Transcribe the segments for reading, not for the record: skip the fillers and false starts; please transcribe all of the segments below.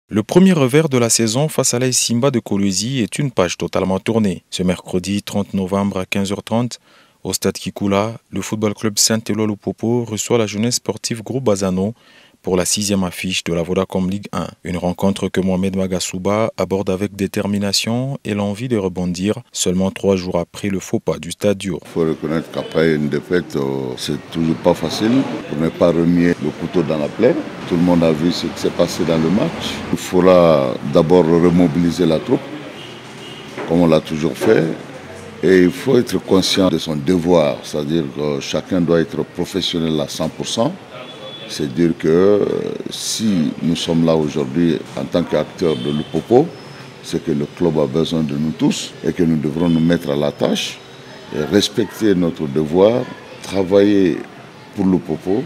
Le premier revers de la saison face à l'AS Simba de Kolwezi est une page totalement tournée. Ce mercredi 30 novembre à 15h30, au stade Kikoula, le football club Saint-Éloi Lupopo reçoit la jeunesse sportive Groupe Bazano pour la 6e affiche de la Vodacom Ligue 1. Une rencontre que Mohamed Magasuba aborde avec détermination et l'envie de rebondir seulement 3 jours après le faux pas du stade Diour. Il faut reconnaître qu'après une défaite, c'est toujours pas facile pour ne pas remuer le couteau dans la plaie. Tout le monde a vu ce qui s'est passé dans le match. Il faudra d'abord remobiliser la troupe, comme on l'a toujours fait. Et il faut être conscient de son devoir, c'est-à-dire que chacun doit être professionnel à 100%. C'est dire que si nous sommes là aujourd'hui en tant qu'acteurs de Lupopo, c'est que le club a besoin de nous tous et que nous devrons nous mettre à la tâche et respecter notre devoir, travailler pour Lupopo,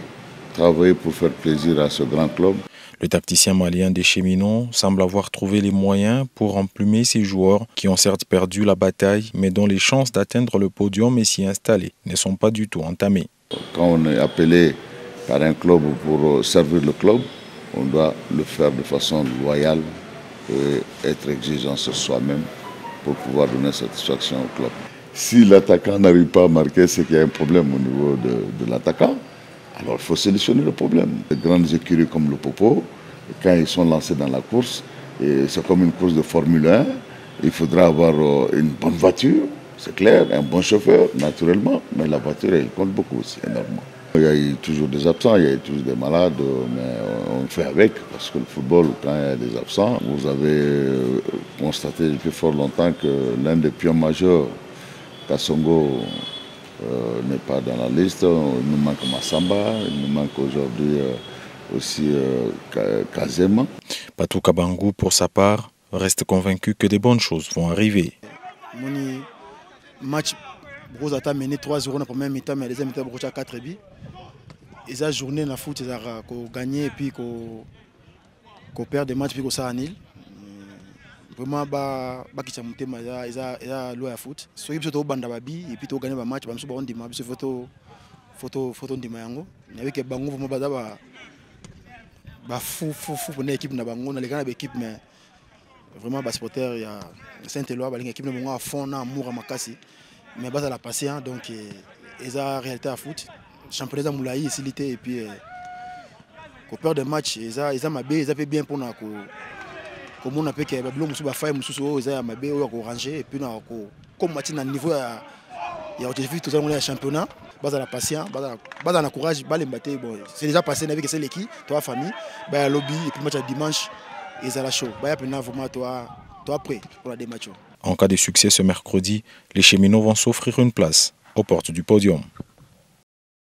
travailler pour faire plaisir à ce grand club. Le tacticien malien des Cheminots semble avoir trouvé les moyens pour emplumer ses joueurs qui ont certes perdu la bataille, mais dont les chances d'atteindre le podium et s'y installer ne sont pas du tout entamées. Quand on est appelé par un club pour servir le club, on doit le faire de façon loyale et être exigeant sur soi-même pour pouvoir donner satisfaction au club. Si l'attaquant n'arrive pas à marquer, c'est qu'il y a un problème au niveau de l'attaquant. Alors il faut solutionner le problème. Les grandes écuries comme le Popo, quand ils sont lancés dans la course, c'est comme une course de Formule 1, il faudra avoir une bonne voiture, c'est clair, un bon chauffeur, naturellement, mais la voiture, elle compte beaucoup aussi, énormément. Il y a eu toujours des absents, il y a eu toujours des malades, mais on fait avec, parce que le football, quand il y a des absents, vous avez constaté depuis fort longtemps que l'un des pions majeurs, Kassongo, n'est pas dans la liste. Il nous manque Massamba, il nous manque aujourd'hui aussi Kazema. Patou Kabangou, pour sa part, reste convaincu que des bonnes choses vont arriver. Mon match, gros attaque mené 3-0 dans la première mi-temps, mais la deuxième mi-temps, gros à 4 buts. Et la journée dans le foot, ils ont gagné et puis qu'on perd des matchs puis qu'on s'annule. Vraiment, ils ont joué à foot. So, ils ont gagné et puis ils ont gagné le match. Ils ont gagné photo de Mayango. Il y avait que Bango vraiment fou pour l'équipe de Bango. On a gagné l'équipe, mais vraiment, les supporters, il y a Saint-Éloi, l'équipe de Bango à fond, amour à Makassi. Mais bas à la patience, donc ils ont réalité à foot. Championnat Moulaï, ici, et puis qu'on perd des matchs, ils ont fait bien pour nous. Comme on a pu faire, ils ont rangé et puis comme match à niveau, il y a tout ça, on est championnat, bas à la patience, bas à la courage, bas les battre. C'est déjà passé avec c'est l'équipe, toi famille, bas à lobby et puis match à dimanche, ils ont la show. Bas maintenant vraiment toi prêt pour la dématch. En cas de succès ce mercredi, les Cheminots vont s'offrir une place aux portes du podium.